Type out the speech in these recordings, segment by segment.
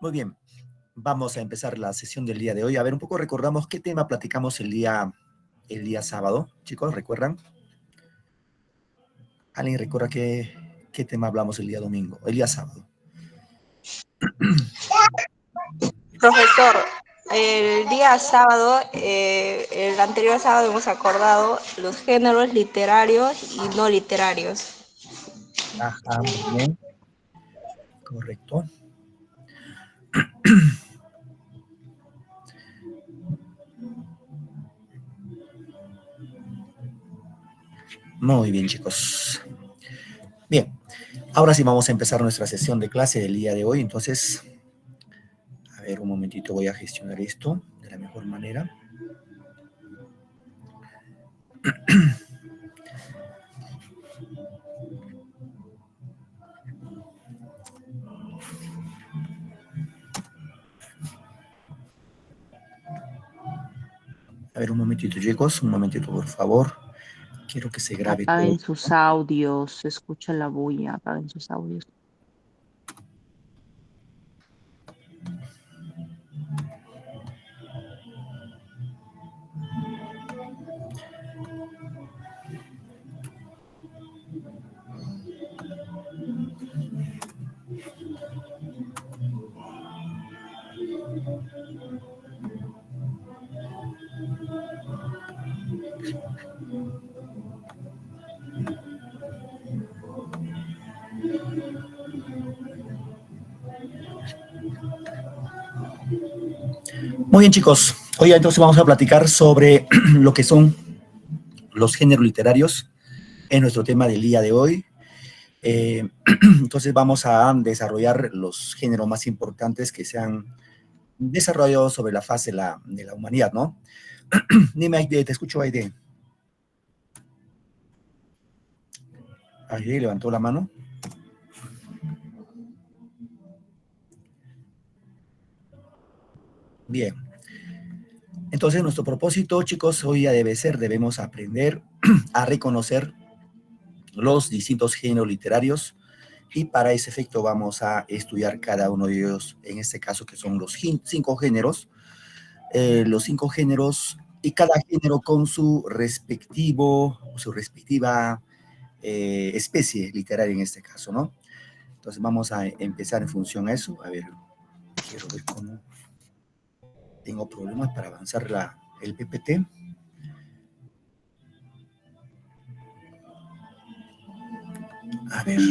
Muy bien, vamos a empezar la sesión del día de hoy. A ver, un poco recordamos qué tema platicamos el día sábado. Chicos, ¿recuerdan? ¿Alguien recuerda qué tema hablamos el día domingo, el día sábado? Profesor, el día sábado, el anterior sábado hemos acordado los géneros literarios y no literarios. Ajá, muy bien. Correcto. Muy bien, chicos. Bien, ahora sí vamos a empezar nuestra sesión de clase del día de hoy. Entonces, a ver, un momentito, voy a gestionar esto de la mejor manera. A ver, un momentito, chicos, un momentito, por favor. Quiero que se grabe todo. Apaguen sus audios, se escucha la bulla, apaguen sus audios. Muy bien, chicos. Hoy entonces vamos a platicar sobre lo que son los géneros literarios en nuestro tema del día de hoy. Entonces vamos a desarrollar los géneros más importantes que se han desarrollado sobre la faz de la humanidad, ¿no? Dime, Aide, te escucho, Aide. Aide levantó la mano. Bien. Entonces, nuestro propósito, chicos, hoy ya debemos aprender a reconocer los distintos géneros literarios y para ese efecto vamos a estudiar cada uno de ellos, en este caso que son los 5 géneros, y cada género con su respectiva especie literaria en este caso, ¿no? Entonces vamos a empezar en función a eso. A ver, quiero ver cómo tengo problemas para avanzar el PPT. A ver.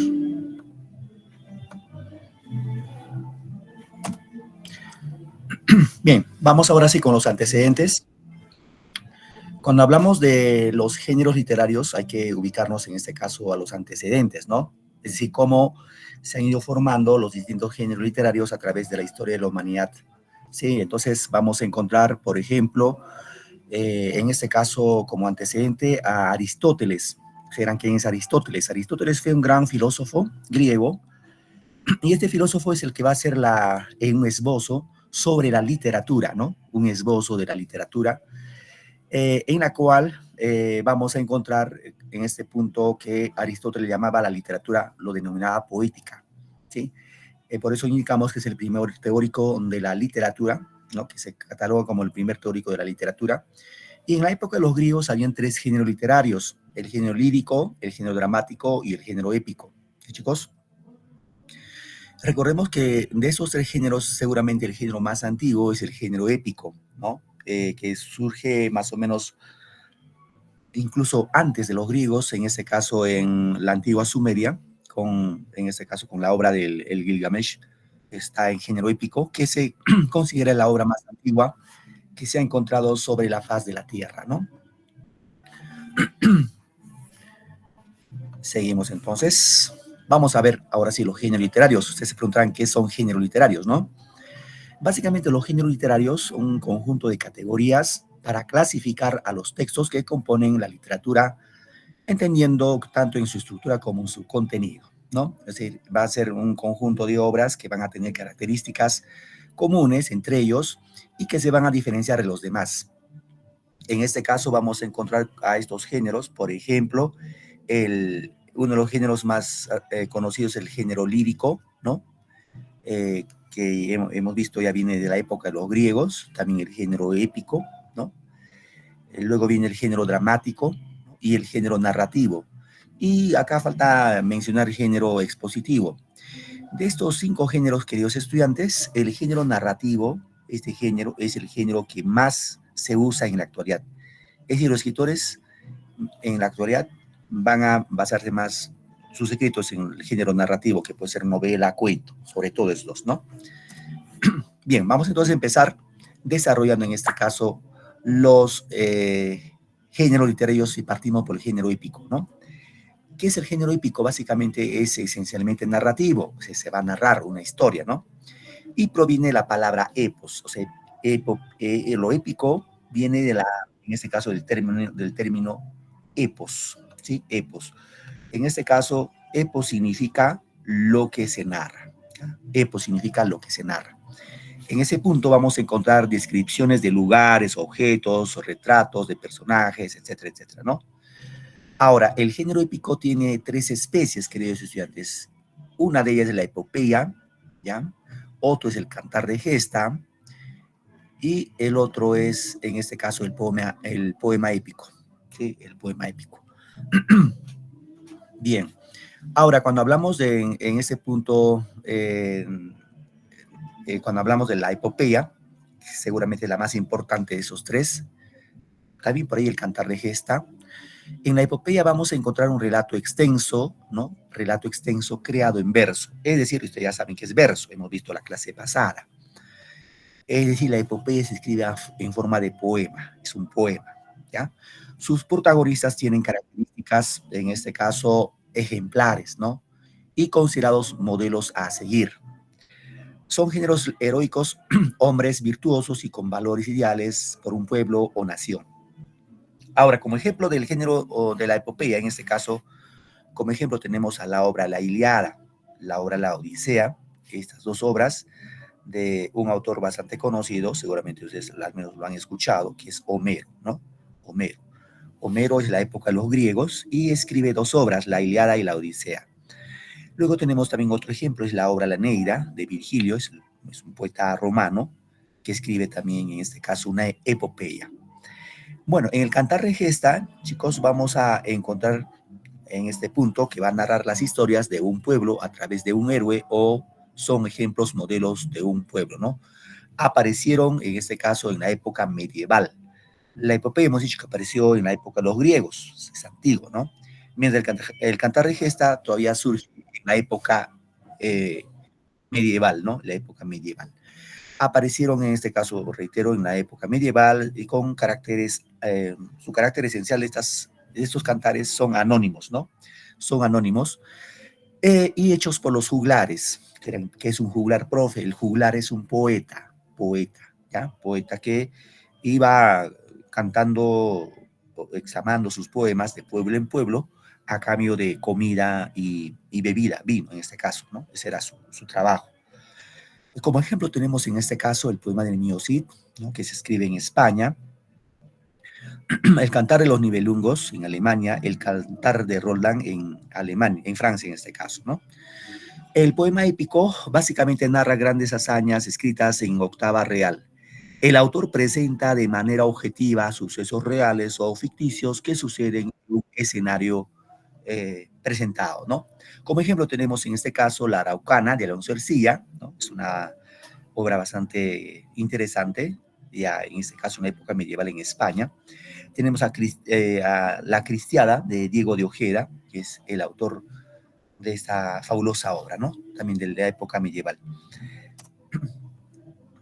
Bien, vamos ahora sí con los antecedentes. Cuando hablamos de los géneros literarios, hay que ubicarnos en este caso a los antecedentes, ¿no? Es decir, cómo se han ido formando los distintos géneros literarios a través de la historia de la humanidad. Sí, entonces vamos a encontrar, por ejemplo, en este caso como antecedente a Aristóteles. ¿Serán quién es Aristóteles? Aristóteles fue un gran filósofo griego y este filósofo es el que va a hacer un esbozo sobre la literatura, ¿no? Un esbozo de la literatura en la cual vamos a encontrar en este punto que Aristóteles llamaba la literatura, lo denominaba poética, ¿sí? Por eso indicamos que es el primer teórico de la literatura, ¿no? Que se cataloga como el primer teórico de la literatura. Y en la época de los griegos habían 3 géneros literarios, el género lírico, el género dramático y el género épico. ¿Sí, chicos? Recordemos que de esos 3 géneros, seguramente el género más antiguo es el género épico, ¿no? Que surge más o menos incluso antes de los griegos, en este caso en la antigua Sumeria, en este caso con la obra del Gilgamesh, está en género épico, que se considera la obra más antigua que se ha encontrado sobre la faz de la Tierra, ¿no? Seguimos entonces. Vamos a ver ahora sí los géneros literarios. Ustedes se preguntarán qué son géneros literarios, ¿no? Básicamente los géneros literarios son un conjunto de categorías para clasificar a los textos que componen la literatura, entendiendo tanto en su estructura como en su contenido, ¿no? Es decir, va a ser un conjunto de obras que van a tener características comunes entre ellos y que se van a diferenciar de los demás. En este caso vamos a encontrar a estos géneros, por ejemplo, uno de los géneros más conocidos es el género lírico, ¿no? Que hemos visto ya viene de la época de los griegos, también el género épico, ¿no? Luego viene el género dramático y el género narrativo. Y acá falta mencionar el género expositivo. De estos 5 géneros, queridos estudiantes, el género narrativo, este género es el género que más se usa en la actualidad. Es decir, los escritores en la actualidad van a basarse más sus escritos en el género narrativo, que puede ser novela, cuento, sobre todo estos, ¿no? Bien, vamos entonces a empezar desarrollando en este caso los géneros literarios y partimos por el género épico, ¿no? ¿Qué es el género épico? Básicamente es esencialmente narrativo, o sea, se va a narrar una historia, ¿no? Y proviene de la palabra epos, o sea, lo épico viene de en este caso del término epos, ¿sí? Epos. En este caso, epos significa lo que se narra. ¿Ya? Epos significa lo que se narra. En ese punto vamos a encontrar descripciones de lugares, objetos, o retratos de personajes, etcétera, etcétera, ¿no? Ahora, el género épico tiene 3 especies, queridos estudiantes. Una de ellas es la epopeya, ¿ya? Otro es el cantar de gesta, y el otro es, en este caso, el poema épico, ¿sí? El poema épico. Bien, ahora cuando hablamos en este punto, cuando hablamos de la epopeya, seguramente la más importante de esos 3, también por ahí el cantar de gesta. En la epopeya vamos a encontrar un relato extenso, ¿no? Relato extenso creado en verso. Es decir, ustedes ya saben que es verso, hemos visto la clase pasada. Es decir, la epopeya se escribe en forma de poema, es un poema, ¿ya? Sus protagonistas tienen características, en este caso, ejemplares, ¿no? Y considerados modelos a seguir. Son géneros heroicos, hombres virtuosos y con valores ideales por un pueblo o nación. Ahora, como ejemplo del género o de la epopeya, en este caso, como ejemplo tenemos a la obra La Ilíada, la obra La Odisea, estas 2 obras de un autor bastante conocido, seguramente ustedes al menos lo han escuchado, que es Homero, ¿no? Homero. Homero es la época de los griegos y escribe 2 obras, La Ilíada y La Odisea. Luego tenemos también otro ejemplo, es la obra La Neida de Virgilio, es un poeta romano que escribe también en este caso una epopeya. Bueno, en el Cantar de Gesta, chicos, vamos a encontrar en este punto que va a narrar las historias de un pueblo a través de un héroe o son ejemplos, modelos de un pueblo, ¿no? Aparecieron en este caso en la época medieval. La epopeya hemos dicho que apareció en la época de los griegos, es antiguo, ¿no? Mientras el cantar de gesta todavía surge en la época medieval, ¿no? La época medieval. Aparecieron en este caso, reitero, en la época medieval y con caracteres, su carácter esencial de estos cantares son anónimos, ¿no? Son anónimos y hechos por los juglares, que es un juglar profe. El juglar es un poeta, ¿ya? Poeta que iba cantando, examando sus poemas de pueblo en pueblo a cambio de comida y bebida, vino en este caso, ¿no? Ese era su trabajo. Como ejemplo tenemos en este caso el poema del Niño Cid, ¿no? Que se escribe en España, el cantar de los Nibelungos en Alemania, el cantar de Roland en Alemania, en Francia en este caso, ¿no? El poema épico básicamente narra grandes hazañas escritas en octava real. El autor presenta de manera objetiva sucesos reales o ficticios que suceden en un escenario presentado, ¿no? Como ejemplo tenemos en este caso La Araucana de Alonso Ercilla, ¿no? Es una obra bastante interesante, ya en este caso una época medieval en España. Tenemos a La Cristiada de Diego de Ojeda, que es el autor de esta fabulosa obra, ¿no? También de la época medieval.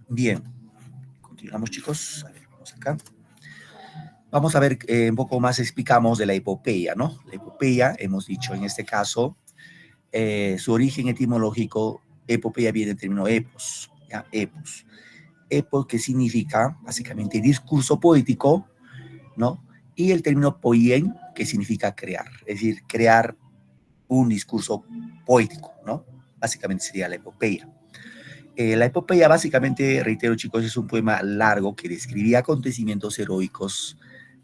Bien, continuamos, chicos. A ver, vamos acá. Vamos a ver un poco más, explicamos de la epopeya, ¿no? La epopeya, hemos dicho en este caso, su origen etimológico, epopeya viene del término epos, ¿ya? Epos. Epos, que significa básicamente discurso poético, ¿no? Y el término poien, que significa crear, es decir, crear un discurso poético, ¿no? Básicamente sería la epopeya. La epopeya, básicamente, reitero, chicos, es un poema largo que describía acontecimientos heroicos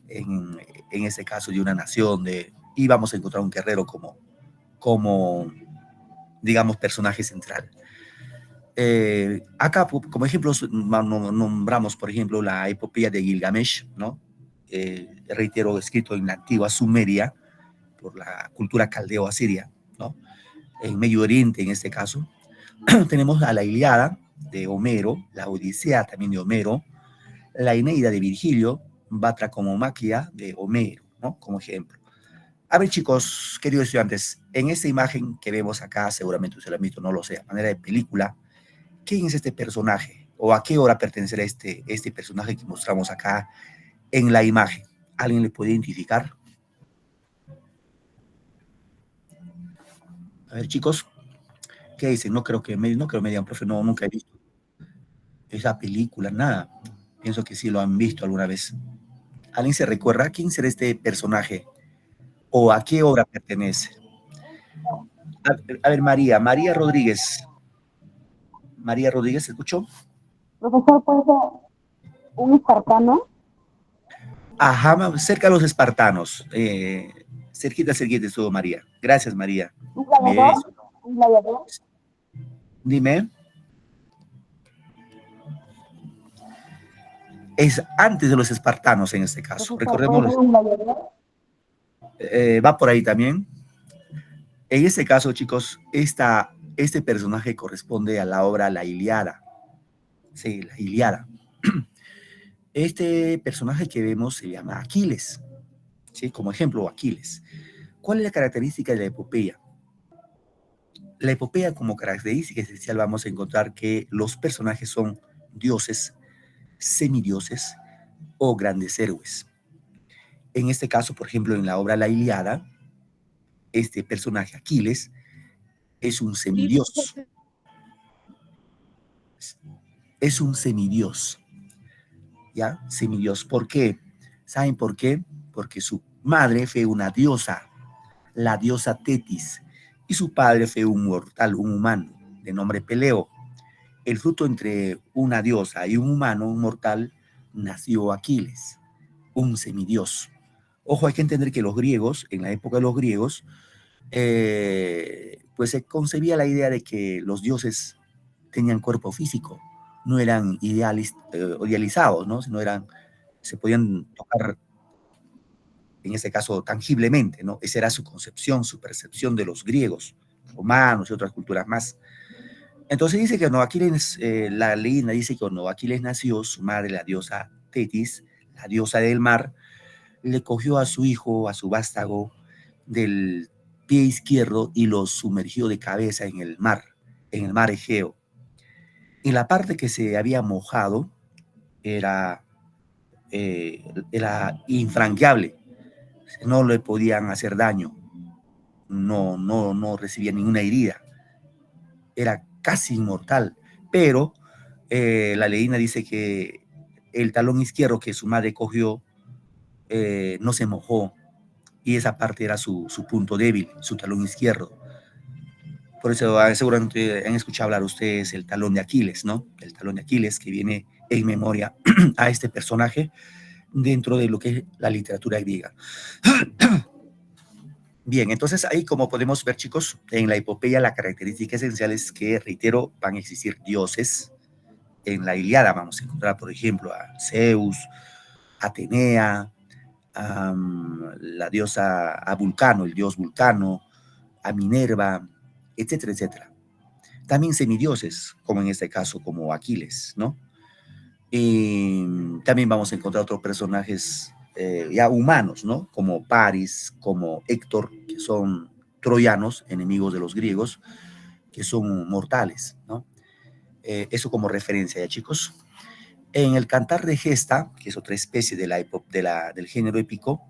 en este caso de una nación, y vamos a encontrar un guerrero como digamos, personaje central. Acá, como ejemplos, nombramos, por ejemplo, la epopeya de Gilgamesh, ¿no? Reitero, escrito en la antigua Sumeria por la cultura caldeo-asiria, ¿no? En Medio Oriente, en este caso. Tenemos a la Ilíada de Homero, la Odisea también de Homero, la Eneida de Virgilio, Batracomomaquia de Homero, ¿no? Como ejemplo. A ver, chicos, queridos estudiantes, en esta imagen que vemos acá, seguramente ustedes lo han visto, no lo sé, a manera de película, ¿quién es este personaje? ¿O a qué hora pertenecerá este personaje que mostramos acá en la imagen? ¿Alguien le puede identificar? A ver, chicos, ¿qué dicen? No creo que me digan, profe, no, nunca he visto esa película, nada. Pienso que sí lo han visto alguna vez. ¿Alguien se recuerda quién será este personaje? ¿O a qué obra pertenece? A ver, María Rodríguez. María Rodríguez, ¿se escuchó? Profesor, ¿puede ser un espartano? Ajá, cerca de los espartanos. Cerquita estuvo María. Gracias, María. ¿Un Bien. gladiador? ¿Un gladiador? Dime. Es antes de los espartanos en este caso. Profesor, ¿puede Recordemos, ser un gladiador? va por ahí también. En este caso, chicos, este personaje corresponde a la obra La Ilíada. Sí, La Ilíada. Este personaje que vemos se llama Aquiles. ¿Sí? Como ejemplo, Aquiles. ¿Cuál es la característica de la epopeya? La epopeya, como característica esencial, vamos a encontrar que los personajes son dioses, semidioses o grandes héroes. En este caso, por ejemplo, en la obra La Ilíada, este personaje Aquiles es un semidios. Es un semidios. ¿Ya? Semidios. ¿Por qué? ¿Saben por qué? Porque su madre fue una diosa, la diosa Tetis, y su padre fue un mortal, un humano, de nombre Peleo. El fruto entre una diosa y un humano, un mortal, nació Aquiles, un semidios. Ojo, hay que entender que los griegos, en la época de los griegos, pues se concebía la idea de que los dioses tenían cuerpo físico, no eran idealizados, ¿no? Sino se podían tocar, en este caso, tangiblemente, ¿no? Esa era su concepción, su percepción de los griegos, romanos y otras culturas más. Entonces dice que no, Aquiles, la leyenda dice que cuando Aquiles nació, su madre, la diosa Tetis, la diosa del mar, le cogió a su hijo, a su vástago, del pie izquierdo y lo sumergió de cabeza en el mar Egeo. Y la parte que se había mojado era, era infranqueable, no le podían hacer daño, no recibía ninguna herida, era casi inmortal, pero la leyenda dice que el talón izquierdo que su madre cogió no se mojó, y esa parte era su punto débil, su talón izquierdo. Por eso seguramente han escuchado hablar ustedes el talón de Aquiles, ¿no? El talón de Aquiles que viene en memoria a este personaje dentro de lo que es la literatura griega. Bien, entonces ahí como podemos ver, chicos, en la epopeya la característica esencial es que, reitero, van a existir dioses. En la Ilíada vamos a encontrar, por ejemplo, a Zeus, Atenea, la diosa, a Vulcano, el dios Vulcano, a Minerva, etcétera, etcétera. También semidioses, como en este caso, como Aquiles, ¿no? Y también vamos a encontrar otros personajes ya humanos, ¿no? Como Paris, como Héctor, que son troyanos, enemigos de los griegos, que son mortales, ¿no? Eso como referencia, ¿ya, chicos? En el Cantar de Gesta, que es otra especie del género épico,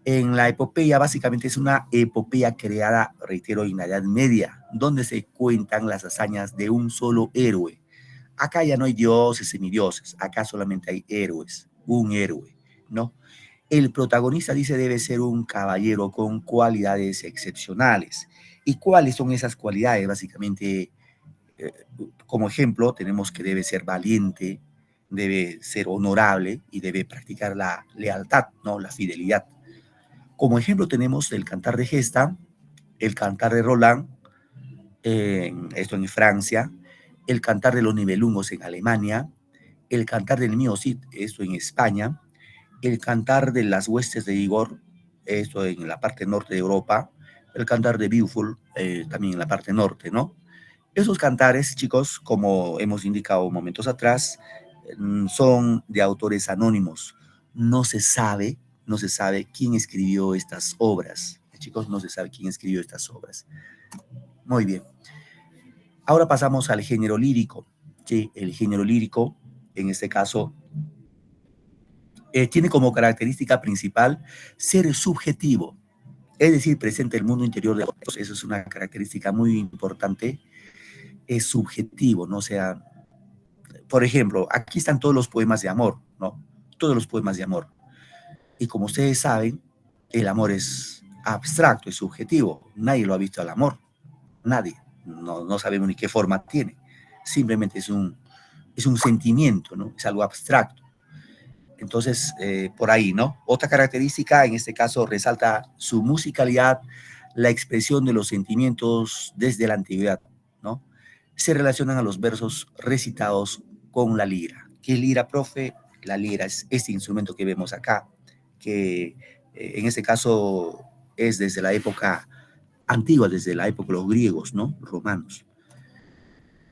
en la epopeya básicamente es una epopeya creada, reitero, en la Edad Media, donde se cuentan las hazañas de un solo héroe. Acá ya no hay dioses, semidioses, acá solamente hay héroes, un héroe, ¿no? El protagonista dice debe ser un caballero con cualidades excepcionales. ¿Y cuáles son esas cualidades? Básicamente, como ejemplo, tenemos que debe ser valiente, debe ser honorable y debe practicar la lealtad, ¿no? La fidelidad. Como ejemplo tenemos el cantar de gesta, el cantar de Roland, esto en Francia, el cantar de los Nibelungos en Alemania, el cantar del Mío Cid, esto en España, el cantar de las huestes de Igor, esto en la parte norte de Europa, el cantar de Beowulf, también en la parte norte, ¿no? Esos cantares, chicos, como hemos indicado momentos atrás, son de autores anónimos. No se sabe quién escribió estas obras. Chicos, no se sabe quién escribió estas obras. Muy bien. Ahora pasamos al género lírico. Sí, el género lírico, en este caso, tiene como característica principal ser subjetivo, es decir, presenta el mundo interior de otros. Eso es una característica muy importante. Es subjetivo, ¿no? O sea, por ejemplo, aquí están todos los poemas de amor, ¿no? Todos los poemas de amor. Y como ustedes saben, el amor es abstracto, es subjetivo. Nadie lo ha visto al amor. Nadie. No sabemos ni qué forma tiene. Simplemente es un sentimiento, ¿no? Es algo abstracto. Entonces, por ahí, ¿no? Otra característica, en este caso, resalta su musicalidad, la expresión de los sentimientos desde la antigüedad, ¿no? Se relacionan a los versos recitados con la lira. ¿Qué es lira, profe? La lira es este instrumento que vemos acá, que en este caso es desde la época antigua, desde la época de los griegos, ¿no? Romanos.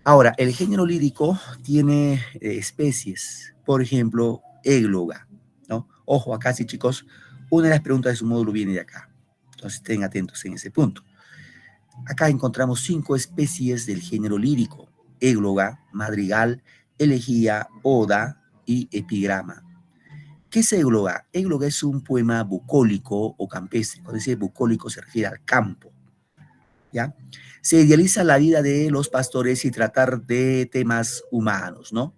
Ahora, el género lírico tiene especies, por ejemplo, égloga, ¿no? Ojo, acá sí, chicos, una de las preguntas de su módulo viene de acá. Entonces, estén atentos en ese punto. Acá encontramos 5 especies del género lírico: égloga, madrigal, elegía, oda y epigrama. ¿Qué es égloga? Égloga es un poema bucólico o campestre. Cuando dice bucólico se refiere al campo, ¿ya? Se idealiza la vida de los pastores y tratar de temas humanos, ¿no?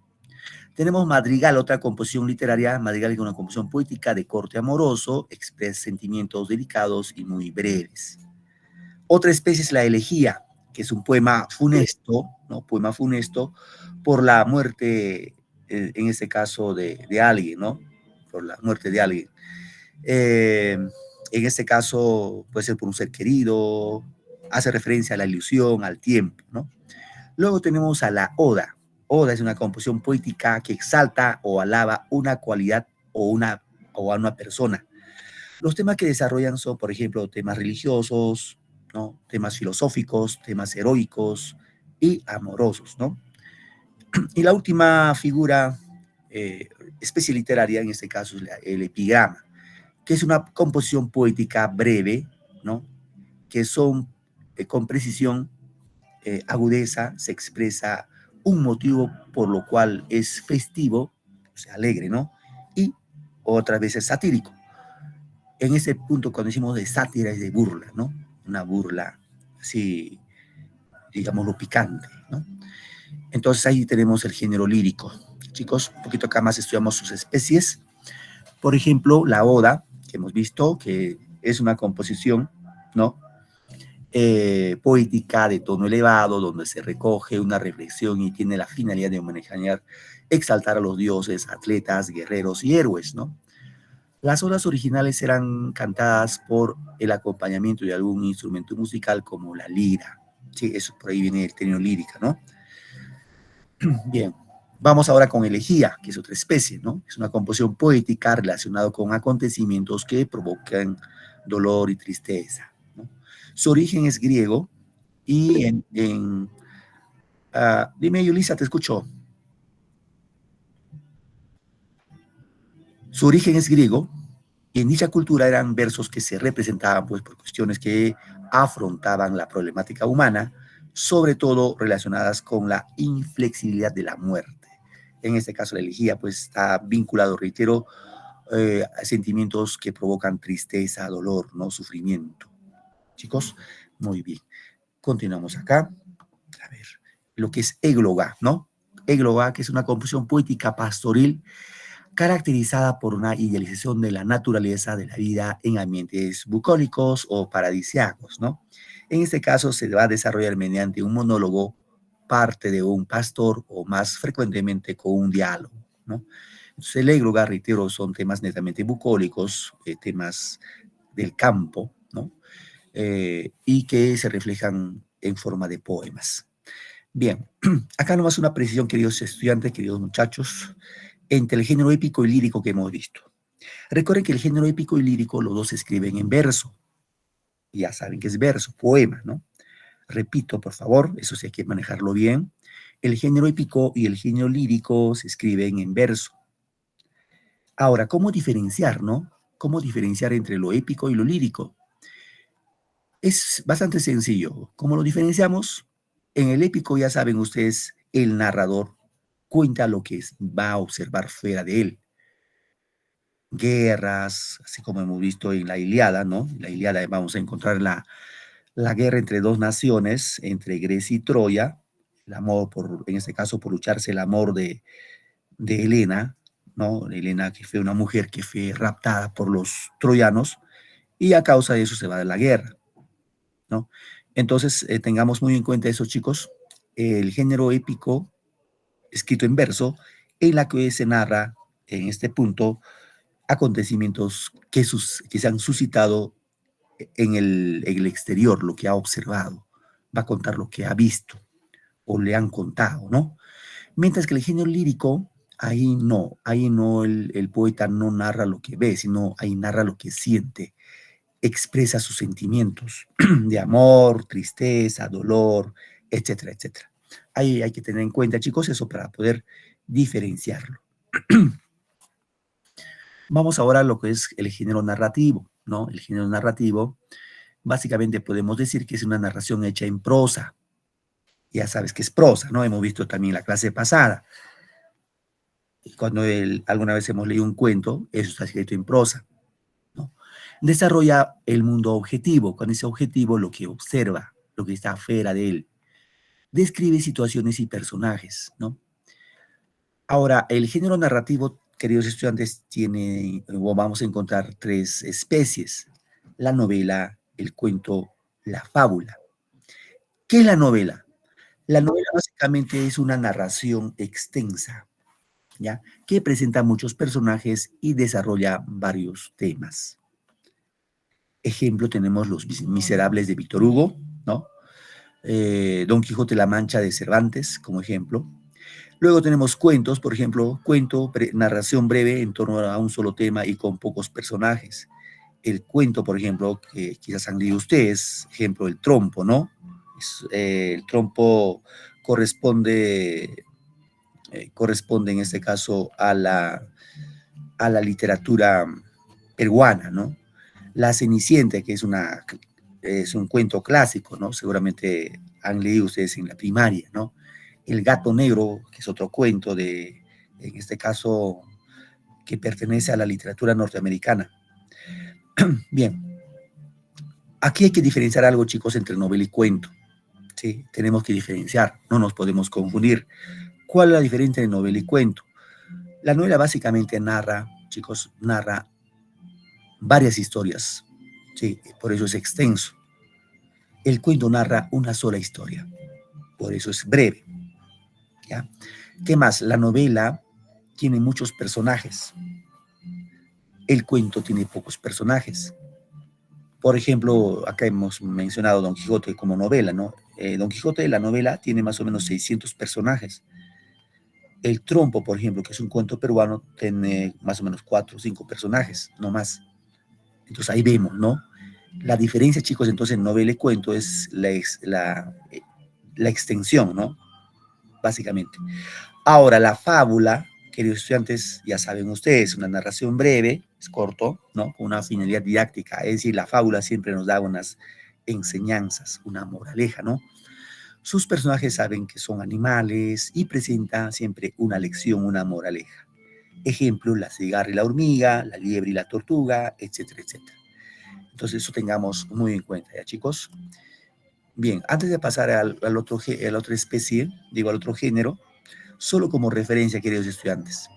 Tenemos madrigal, otra composición literaria. Madrigal es una composición poética de corte amoroso, expresa sentimientos delicados y muy breves. Otra especie es la elegía, que es un poema funesto, ¿no? Poema funesto por la muerte, en este caso, de alguien, ¿no? Por la muerte de alguien. En este caso puede ser por un ser querido, hace referencia a la ilusión, al tiempo, ¿no? Luego tenemos a la oda. Oda es una composición poética que exalta o alaba una cualidad o a una persona. Los temas que desarrollan son, por ejemplo, temas religiosos, ¿no? Temas filosóficos, temas heroicos y amorosos, ¿no? Y la última figura, especie literaria, en este caso es el epigrama, que es una composición poética breve, ¿no? Que son con precisión, agudeza, se expresa un motivo por lo cual es festivo, o sea, alegre, ¿no? Y otras veces satírico. En ese punto, cuando decimos de sátira, es de burla, ¿no? Una burla así, digámoslo, picante, ¿no? Entonces ahí tenemos el género lírico. Chicos, un poquito acá más estudiamos sus especies. Por ejemplo, la oda, que hemos visto, que es una composición, ¿no? Poética de tono elevado, donde se recoge una reflexión y tiene la finalidad de homenajear, exaltar a los dioses, atletas, guerreros y héroes, ¿no? Las odas originales eran cantadas por el acompañamiento de algún instrumento musical como la lira. Sí, eso por ahí viene el término lírica, ¿no? Bien, vamos ahora con elegía, que es otra especie, ¿no? Es una composición poética relacionada con acontecimientos que provocan dolor y tristeza, ¿no? Su origen es griego y dime, Yulisa, te escucho. Su origen es griego y en dicha cultura eran versos que se representaban pues por cuestiones que afrontaban la problemática humana, sobre todo relacionadas con la inflexibilidad de la muerte. En este caso la elegía pues está vinculado, reitero, a sentimientos que provocan tristeza, dolor, ¿no? Sufrimiento. Chicos, muy bien. Continuamos acá. A ver, lo que es égloga, ¿no? Égloga, que es una composición poética pastoril caracterizada por una idealización de la naturaleza de la vida en ambientes bucólicos o paradisíacos, ¿no? En este caso se va a desarrollar mediante un monólogo, parte de un pastor o más frecuentemente con un diálogo, ¿no? Entonces, el égloga, reitero, son temas netamente bucólicos, temas del campo, ¿no? Y que se reflejan en forma de poemas. Bien, acá nomás una precisión, queridos estudiantes, queridos muchachos, entre el género épico y lírico que hemos visto. Recuerden que el género épico y lírico, los dos se escriben en verso. Ya saben que es verso, poema, ¿no? Repito, por favor, eso sí hay que manejarlo bien. El género épico y el género lírico se escriben en verso. Ahora, ¿cómo diferenciar, no? ¿Cómo diferenciar entre lo épico y lo lírico? Es bastante sencillo. ¿Cómo lo diferenciamos? En el épico, ya saben ustedes, el narrador cuenta lo que va a observar fuera de él. Guerras, así como hemos visto en la Ilíada, ¿no? En la Ilíada vamos a encontrar la guerra entre dos naciones, entre Grecia y Troya, el amor, en este caso, por lucharse el amor de Helena, ¿no? Helena, que fue una mujer que fue raptada por los troyanos, y a causa de eso se va a la guerra, ¿no? Entonces, tengamos muy en cuenta eso, chicos. El género épico, escrito en verso, en la que se narra, en este punto, acontecimientos que se han suscitado en el exterior, lo que ha observado. Va a contar lo que ha visto o le han contado, ¿no? Mientras que el género lírico, ahí no, el poeta no narra lo que ve, sino ahí narra lo que siente, expresa sus sentimientos de amor, tristeza, dolor, etcétera, etcétera. Ahí hay que tener en cuenta, chicos, eso para poder diferenciarlo. Vamos ahora a lo que es el género narrativo, ¿no? El género narrativo, básicamente podemos decir que es una narración hecha en prosa. Ya sabes que es prosa, ¿no? Hemos visto también la clase pasada. Cuando alguna vez hemos leído un cuento, eso está escrito en prosa, ¿no? Desarrolla el mundo objetivo, con ese objetivo lo que observa, lo que está afuera de él. Describe situaciones y personajes, ¿no? Ahora, el género narrativo, queridos estudiantes, o vamos a encontrar tres especies: la novela, el cuento, la fábula. ¿Qué es la novela? La novela básicamente es una narración extensa, ¿ya? Que presenta muchos personajes y desarrolla varios temas. Ejemplo, tenemos Los Miserables de Víctor Hugo, ¿no? Don Quijote de la Mancha de Cervantes, como ejemplo. Luego tenemos cuentos, por ejemplo, narración breve en torno a un solo tema y con pocos personajes. El cuento, por ejemplo, que quizás han leído ustedes, ejemplo, El Trompo, ¿no? El Trompo corresponde en este caso a la literatura peruana, ¿no? La Cenicienta, que es un cuento clásico, ¿no? Seguramente han leído ustedes en la primaria, ¿no? El Gato Negro, que es otro cuento en este caso, que pertenece a la literatura norteamericana. Bien, aquí hay que diferenciar algo, chicos, entre novela y cuento, ¿sí? Tenemos que diferenciar, no nos podemos confundir. ¿Cuál es la diferencia entre novela y cuento? La novela básicamente narra, chicos, narra varias historias, ¿sí? Por eso es extenso. El cuento narra una sola historia, por eso es breve, ¿ya? ¿Qué más? La novela tiene muchos personajes. El cuento tiene pocos personajes. Por ejemplo, acá hemos mencionado Don Quijote como novela, ¿no? Don Quijote, la novela, tiene más o menos 600 personajes. El Trompo, por ejemplo, que es un cuento peruano, tiene más o menos 4 o 5 personajes, no más. Entonces ahí vemos, ¿no? La diferencia, chicos, entonces en novela y cuento es la extensión, ¿no? Básicamente. Ahora, la fábula, queridos estudiantes, ya saben ustedes, una narración breve, es corto, ¿no? Con una finalidad didáctica, es decir, la fábula siempre nos da unas enseñanzas, una moraleja, ¿no? Sus personajes saben que son animales y presenta siempre una lección, una moraleja. Ejemplo, la cigarra y la hormiga, la liebre y la tortuga, etcétera, etcétera. Entonces, eso tengamos muy en cuenta, ¿ya, chicos? Bien, antes de pasar a la otra especie, digo, al otro género, solo como referencia, queridos estudiantes,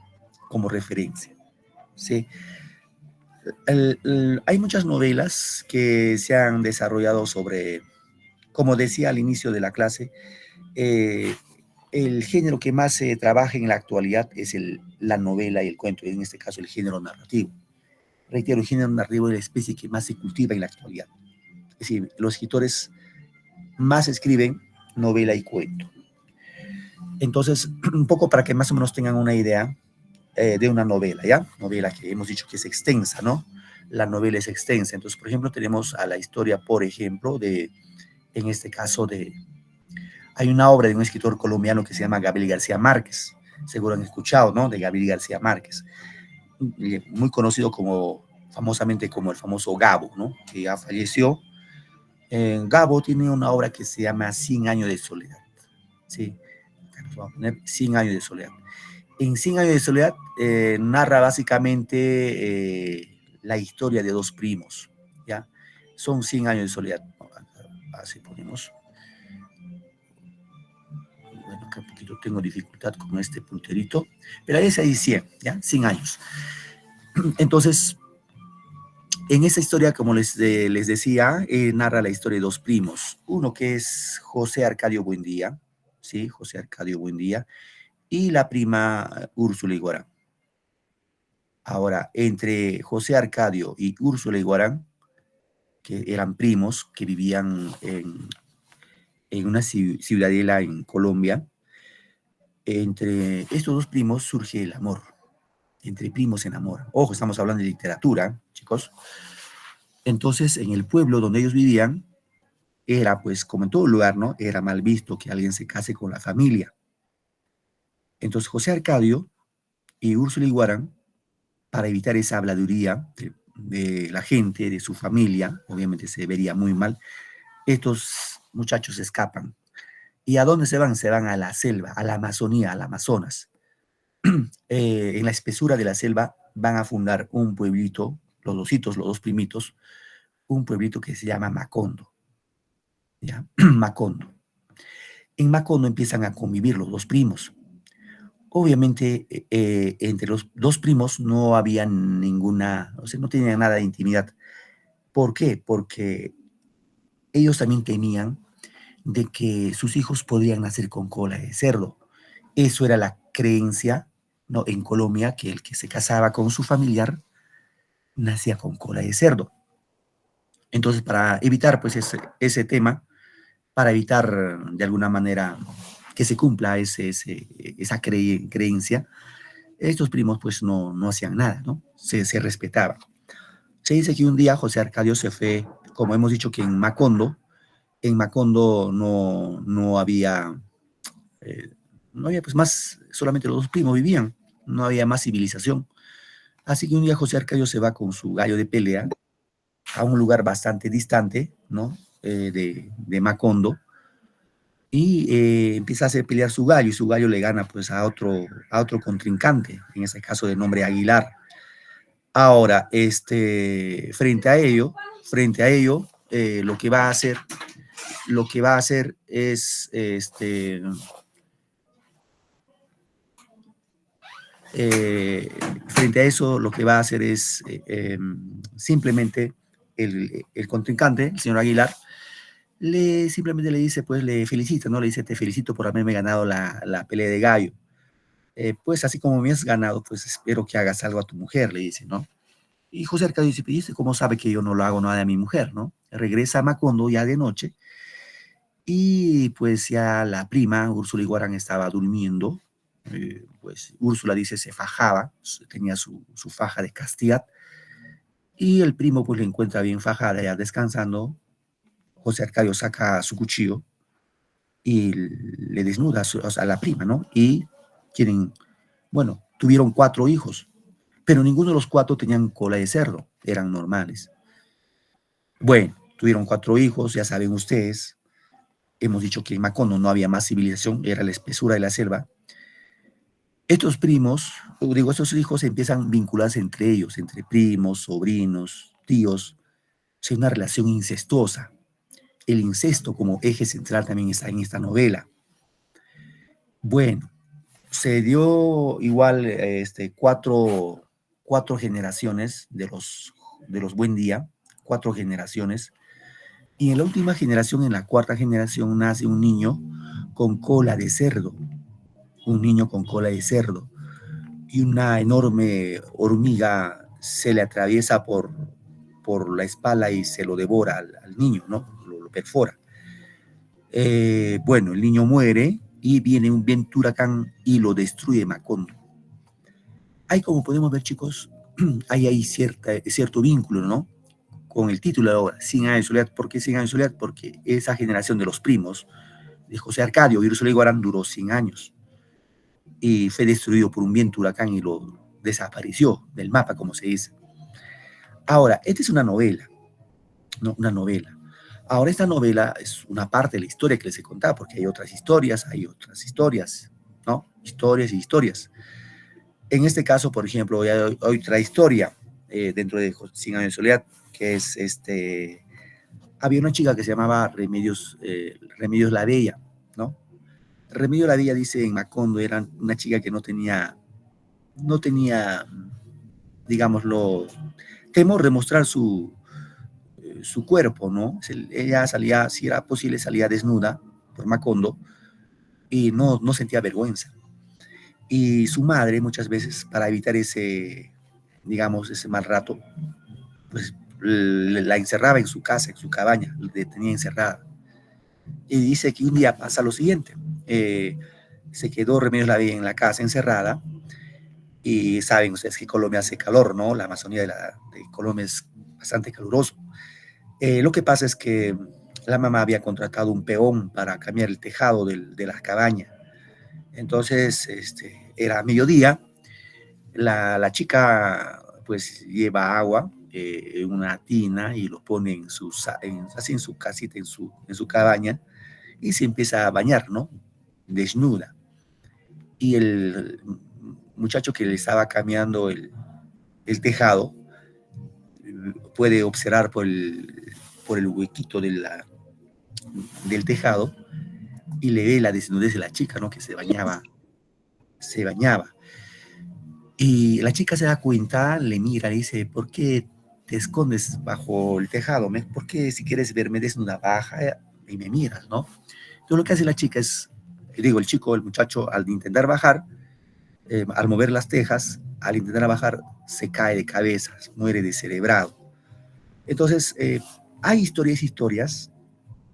como referencia, ¿sí? Hay muchas novelas que se han desarrollado sobre, como decía al inicio de la clase, el género que más se trabaja en la actualidad es la novela y el cuento, en este caso el género narrativo. Reitero, el género narrativo es la especie que más se cultiva en la actualidad. Es decir, los escritores más escriben novela y cuento. Entonces, un poco para que más o menos tengan una idea de una novela, ¿ya? Novela que hemos dicho que es extensa, ¿no? La novela es extensa. Entonces, por ejemplo, tenemos a la historia, por ejemplo, en este caso, hay una obra de un escritor colombiano que se llama Gabriel García Márquez. Seguro han escuchado, ¿no? De Gabriel García Márquez. Muy conocido famosamente como el famoso Gabo, ¿no? Que ya falleció. Gabo tiene una obra que se llama 100 años de soledad, ¿sí? Vamos a poner 100 años de soledad. En 100 años de soledad narra básicamente la historia de dos primos, ¿ya? Son 100 años de soledad. Así ponemos. Bueno, acá un poquito tengo dificultad con este punterito, pero ahí es ahí 100, ¿ya? 100 años. Entonces, en esa historia, como les decía, narra la historia de dos primos. Uno que es José Arcadio Buendía, ¿sí? José Arcadio Buendía, y la prima Úrsula Iguarán. Ahora, entre José Arcadio y Úrsula Iguarán, que eran primos, que vivían en una ciudadela en Colombia, entre estos dos primos surge el amor. Entre primos se enamoran. Ojo, estamos hablando de literatura, chicos. Entonces, en el pueblo donde ellos vivían, era, pues, como en todo lugar, ¿no? Era mal visto que alguien se case con la familia. Entonces, José Arcadio y Úrsula Iguarán, para evitar esa habladuría de la gente, de su familia, obviamente se vería muy mal, estos muchachos escapan. ¿Y a dónde se van? Se van a la selva, a la Amazonía, al Amazonas. En la espesura de la selva van a fundar un pueblito, los dositos, los dos primitos, un pueblito que se llama Macondo. ¿Ya? Macondo. En Macondo empiezan a convivir los dos primos. Obviamente, entre los dos primos no había ninguna, o sea, no tenían nada de intimidad. ¿Por qué? Porque ellos también temían de que sus hijos podrían nacer con cola de cerdo. Eso era la creencia, ¿no? En Colombia, que el que se casaba con su familiar nacía con cola de cerdo. Entonces, para evitar pues ese tema, para evitar de alguna manera que se cumpla esa creencia, estos primos pues no hacían nada, ¿no? Se respetaban. Se dice que un día José Arcadio se fue, como hemos dicho que en Macondo eh, no había pues más, solamente los dos primos vivían, no había más civilización. Así que un día José Arcadio se va con su gallo de pelea a un lugar bastante distante, ¿no? De Macondo, y empieza a hacer pelear su gallo, y su gallo le gana pues a otro contrincante, en este caso de nombre Aguilar. Ahora, frente a ello, lo que va a hacer es, frente a eso, lo que va a hacer es simplemente el contrincante, el señor Aguilar, simplemente le dice, pues le felicita, ¿no? Le dice, te felicito por haberme ganado la pelea de gallo. Pues así como me has ganado, pues espero que hagas algo a tu mujer, le dice, ¿no? Y José Arcadio dice, ¿y este cómo sabe que yo no lo hago nada a mi mujer, ¿no? Regresa a Macondo ya de noche y pues ya la prima, Úrsula Iguarán, estaba durmiendo. Pues Úrsula dice se fajaba, tenía su faja de castidad, y el primo pues le encuentra bien fajada ya descansando. José Arcadio saca su cuchillo y le desnuda a la prima, ¿no? Y tuvieron 4 hijos, pero ninguno de los 4 tenían cola de cerdo, eran normales. Bueno, tuvieron 4 hijos, ya saben ustedes, hemos dicho que en Macondo no había más civilización, era la espesura de la selva. Estos estos hijos empiezan a vincularse entre ellos, entre primos, sobrinos, tíos. Es una relación incestuosa. El incesto como eje central también está en esta novela. Bueno, se dio igual 4 generaciones de los Buendía, 4 generaciones, y en la última generación, en la 4ª generación, nace un niño con cola de cerdo. un niño con cola de cerdo, y una enorme hormiga se le atraviesa por la espalda y se lo devora al niño, ¿no? Lo perfora. Bueno, el niño muere y viene un viento huracán y lo destruye Macondo. Ahí, como podemos ver, chicos, hay cierto vínculo, ¿no? Con el título de la obra, 100 años de soledad. ¿Por qué 100 años de soledad? Porque esa generación de los primos de José Arcadio y Úrsula Iguarán duró 100 años y fue destruido por un viento huracán y lo desapareció del mapa, como se dice. Ahora, esta es una novela, ¿no? Una novela. Ahora, esta novela es una parte de la historia que les he contado, porque hay otras historias, ¿no? Historias y historias. En este caso, por ejemplo, hay otra historia dentro de 100 años de soledad, que es había una chica que se llamaba Remedios la Bella, ¿no? Remedios la Bella, dice en Macondo, era una chica que no tenía, digámoslo, temor de mostrar su cuerpo, ¿no? Ella salía, si era posible, salía desnuda por Macondo y no sentía vergüenza. Y su madre, muchas veces, para evitar ese mal rato, pues la encerraba en su casa, en su cabaña, la tenía encerrada. Y dice que un día pasa lo siguiente, se quedó Remedios la Bella en la casa encerrada, y saben ustedes que Colombia hace calor, ¿no? La Amazonía de Colombia es bastante caluroso. Lo que pasa es que la mamá había contratado un peón para cambiar el tejado de la cabaña. Entonces, era mediodía, la chica pues lleva agua en una tina y lo pone así en su casita, en su cabaña, y se empieza a bañar, ¿no? Desnuda. Y el muchacho que le estaba cambiando el tejado puede observar por el huequito del tejado y le ve la desnudez de la chica, ¿no? Que se bañaba. Y la chica se da cuenta, le mira, le dice, ¿por qué te escondes bajo el tejado? ¿Por qué si quieres verme desnuda, baja y me miras, ¿no? Entonces lo que hace la chica es, el chico, el muchacho, al intentar bajar, al mover las tejas, al intentar bajar, se cae de cabeza, muere descerebrado. Entonces, hay historias,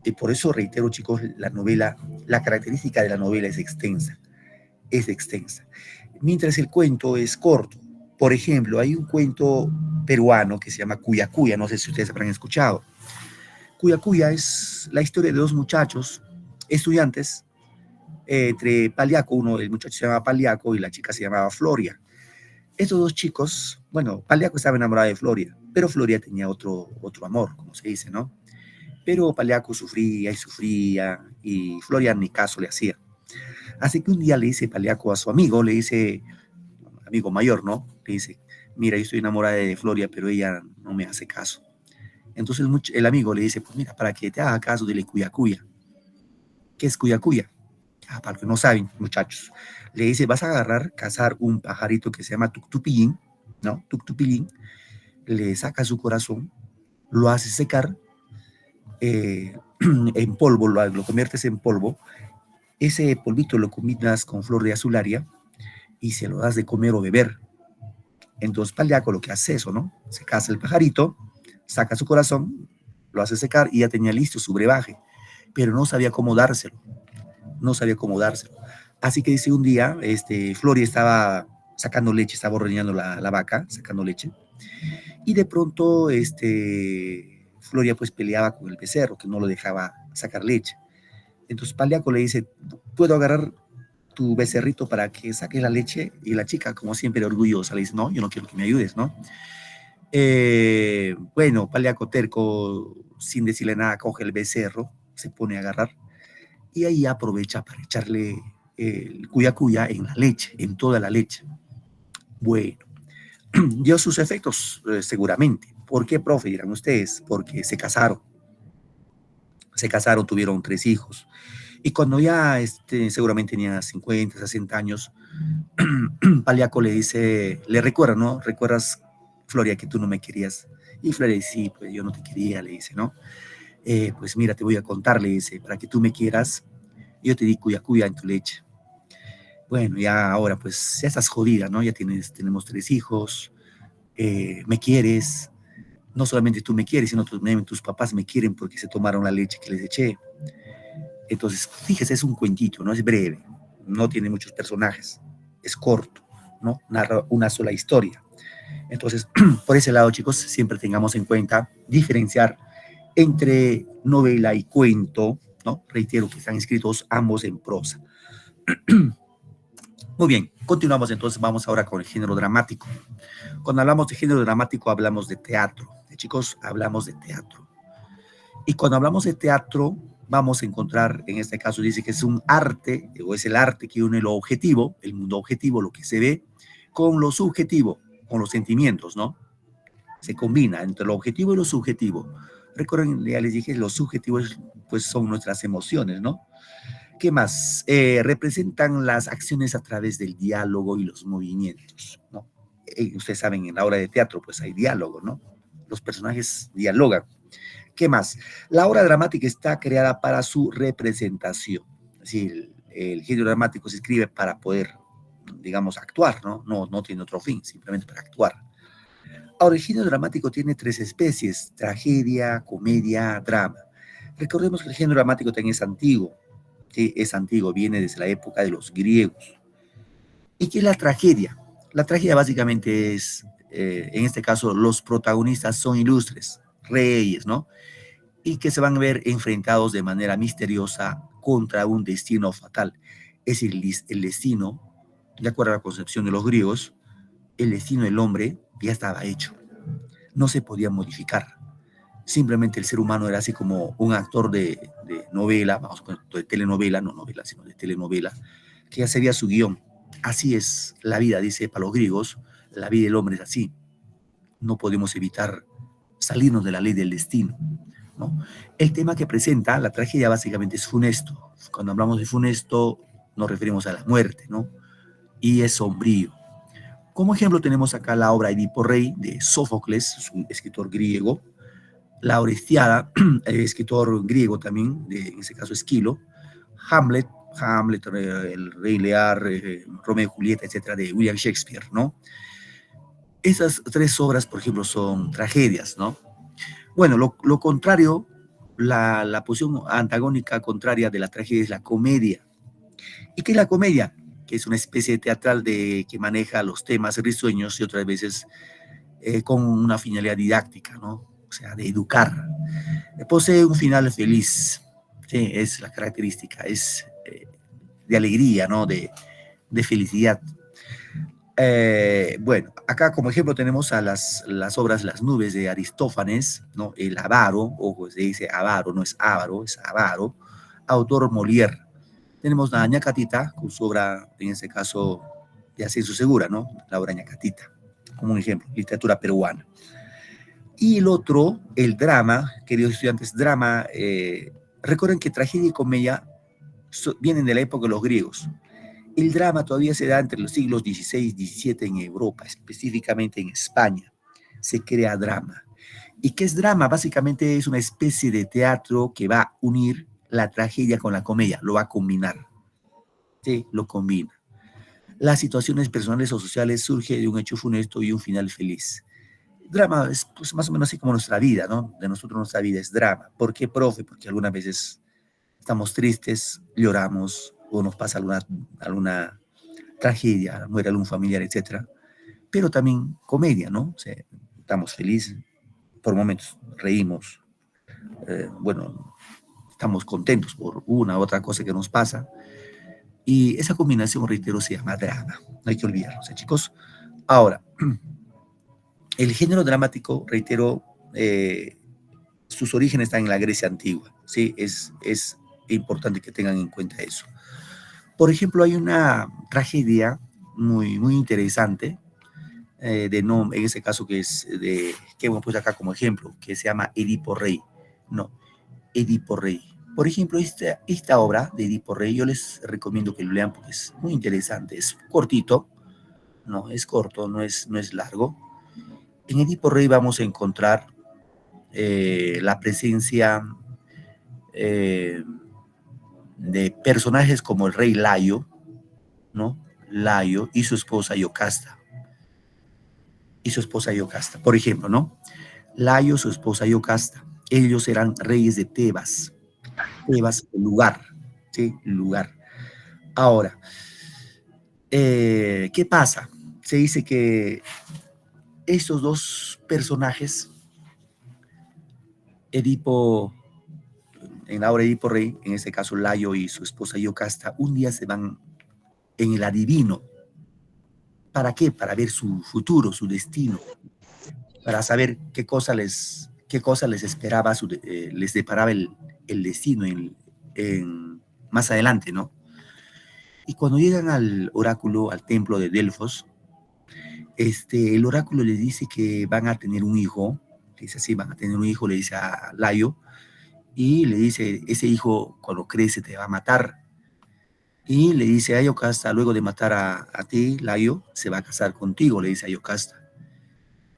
y por eso reitero, chicos, la característica de la novela es extensa. Mientras el cuento es corto. Por ejemplo, hay un cuento peruano que se llama Cuya Cuya, no sé si ustedes habrán escuchado. Cuya Cuya es la historia de dos muchachos, estudiantes, entre Paliaco, el muchacho se llama Paliaco y la chica se llamaba Floria. Estos dos chicos, bueno, Paliaco estaba enamorado de Floria, pero Floria tenía otro amor, como se dice, ¿no? Pero Paliaco sufría y Floria ni caso le hacía. Así que un día le dice Paliaco a su amigo, le dice, amigo mayor, ¿no? Le dice, mira, yo estoy enamorada de Floria, pero ella no me hace caso. Entonces el amigo le dice, pues mira, para que te haga caso, dile Cuya Cuya. ¿Qué es Cuya Cuya? Para los que no saben, muchachos. Le dice, vas a cazar un pajarito que se llama tuctupillín, ¿no? Tuctupillín. Le saca su corazón, lo hace secar, en polvo, lo conviertes en polvo. Ese polvito lo combinas con flor de azularia y se lo das de comer o beber. Entonces Paliaco lo que hace eso, ¿no? Se caza el pajarito, saca su corazón, lo hace secar y ya tenía listo su brebaje, pero no sabía cómo dárselo. Así que dice un día, Floria estaba sacando leche, estaba ordeñando la vaca, sacando leche, y de pronto, Floria pues peleaba con el becerro, que no lo dejaba sacar leche. Entonces Paliaco le dice, ¿puedo agarrar tu becerrito para que saque la leche? Y la chica, como siempre, orgullosa, le dice, no, yo no quiero que me ayudes, ¿no? Bueno, Paliaco terco, sin decirle nada, coge el becerro, se pone a agarrar, y ahí aprovecha para echarle el cuya cuya en la leche, en toda la leche. Bueno, dio sus efectos, seguramente. ¿Por qué, profe? Dirán ustedes, porque se casaron, tuvieron 3 hijos. Y cuando ya seguramente tenía 50, 60 años, Paliaco le dice, le recuerda, ¿no? ¿Recuerdas, Floria, que tú no me querías? Y Floria dice, sí, pues yo no te quería, le dice, ¿no? Pues mira, te voy a contar, le dice, para que tú me quieras, yo te di cuya cuya en tu leche. Bueno, ya ahora pues ya estás jodida, ¿no? Ya tenemos 3 hijos, me quieres, no solamente tú me quieres, sino también tus papás me quieren porque se tomaron la leche que les eché. Entonces, fíjese, es un cuentito, ¿no? Es breve, no tiene muchos personajes, es corto, ¿no? Narra una sola historia. Entonces, por ese lado, chicos, siempre tengamos en cuenta diferenciar entre novela y cuento, ¿no? Reitero que están escritos ambos en prosa. Muy bien, continuamos entonces, vamos ahora con el género dramático. Cuando hablamos de género dramático, hablamos de teatro. Chicos, hablamos de teatro. Y cuando hablamos de teatro, vamos a encontrar, en este caso dice que es un arte, o es el arte que une lo objetivo, el mundo objetivo, lo que se ve, con lo subjetivo, con los sentimientos, ¿no? Se combina entre lo objetivo y lo subjetivo. Recuerden, ya les dije, los subjetivos pues son nuestras emociones, ¿no? ¿Qué más? Representan las acciones a través del diálogo y los movimientos, ¿no? Ustedes saben, en la obra de teatro pues hay diálogo, ¿no? Los personajes dialogan. ¿Qué más? La obra dramática está creada para su representación. Es decir, el género dramático se escribe para poder, digamos, actuar, ¿no? No tiene otro fin, simplemente para actuar. Ahora, el género dramático tiene 3 especies: tragedia, comedia, drama. Recordemos que el género dramático también es antiguo. ¿Sí? Es antiguo, viene desde la época de los griegos. ¿Y qué es la tragedia? La tragedia básicamente es, en este caso, los protagonistas son ilustres, reyes, ¿no? Y que se van a ver enfrentados de manera misteriosa contra un destino fatal. Es decir, el destino, de acuerdo a la concepción de los griegos, el destino del hombre ya estaba hecho, no se podía modificar. Simplemente el ser humano era así como un actor de novela, vamos a poner de telenovela, no novela, sino de telenovela, que ya sería su guión. Así es la vida, dice para los griegos, la vida del hombre es así. No podemos evitar salirnos de la ley del destino, ¿no? El tema que presenta la tragedia básicamente es funesto. Cuando hablamos de funesto nos referimos a la muerte, ¿no? Y es sombrío. Como ejemplo tenemos acá la obra Edipo Rey de Sófocles, es un escritor griego, la Orestiada, escritor griego también, en ese caso Esquilo, Hamlet, el Rey Lear, Romeo y Julieta, etcétera, de William Shakespeare, ¿no? Esas 3 obras, por ejemplo, son tragedias, ¿no? Bueno, lo contrario, la posición antagónica contraria de la tragedia es la comedia. ¿Y qué es la comedia? Que es una especie de teatral que maneja los temas risueños y otras veces con una finalidad didáctica, ¿no? O sea, de educar. Posee un final feliz, sí, es la característica, es de alegría, ¿no? De felicidad. Bueno, acá como ejemplo tenemos a las obras Las nubes de Aristófanes, ¿no? El avaro, ojo, se dice avaro, no es avaro, es avaro, autor Molière. Tenemos la Ñacatita, con su obra, en este caso, de Ascenso Segura, ¿no? La obra Ñacatita, como un ejemplo, literatura peruana. Y el otro, el drama, queridos estudiantes, drama, recuerden que tragedia y comedia vienen de la época de los griegos. El drama todavía se da entre los siglos XVI y XVII en Europa, específicamente en España. Se crea drama. ¿Y qué es drama? Básicamente es una especie de teatro que va a unir la tragedia con la comedia, lo va a combinar. Sí, lo combina. Las situaciones personales o sociales surgen de un hecho funesto y un final feliz. Drama es pues, más o menos así como nuestra vida, ¿no? De nosotros nuestra vida es drama. ¿Por qué, profe? Porque algunas veces estamos tristes, lloramos o nos pasa alguna tragedia, muere algún familiar, etcétera. Pero también comedia, ¿no? O sea, estamos felices, por momentos reímos, bueno, estamos contentos por una u otra cosa que nos pasa. Y esa combinación, reitero, se llama drama. No hay que olvidarlo, ¿sí, chicos? Ahora, el género dramático, reitero, sus orígenes están en la Grecia antigua, ¿sí? Es importante que tengan en cuenta eso. Por ejemplo, hay una tragedia muy interesante, en ese caso que hemos puesto acá como ejemplo, que se llama Edipo Rey. No, Edipo Rey. Por ejemplo, esta obra de Edipo Rey, yo les recomiendo que lo lean porque es muy interesante. Es cortito, no, es corto, no es largo. En Edipo Rey vamos a encontrar la presencia de personajes como el rey Layo, ¿no? Layo y su esposa Yocasta. Por ejemplo, ¿no? Layo, su esposa Yocasta. Ellos eran reyes de Tebas. Tebas, lugar, ¿sí? Lugar. Ahora, ¿qué pasa? Se dice que estos dos personajes, Edipo, en la obra de Edipo Rey, en este caso Layo y su esposa Yocasta, un día se van en el adivino. ¿Para qué? Para ver su futuro, su destino, para saber qué cosa les esperaba, les deparaba el destino más adelante, ¿no? Y cuando llegan al oráculo, al templo de Delfos, el oráculo les dice que van a tener un hijo, dice así, van a tener un hijo, le dice a Layo, y le dice, ese hijo cuando crece te va a matar. Y le dice a Yocasta, luego de matar a ti, Layo, se va a casar contigo, le dice a Yocasta.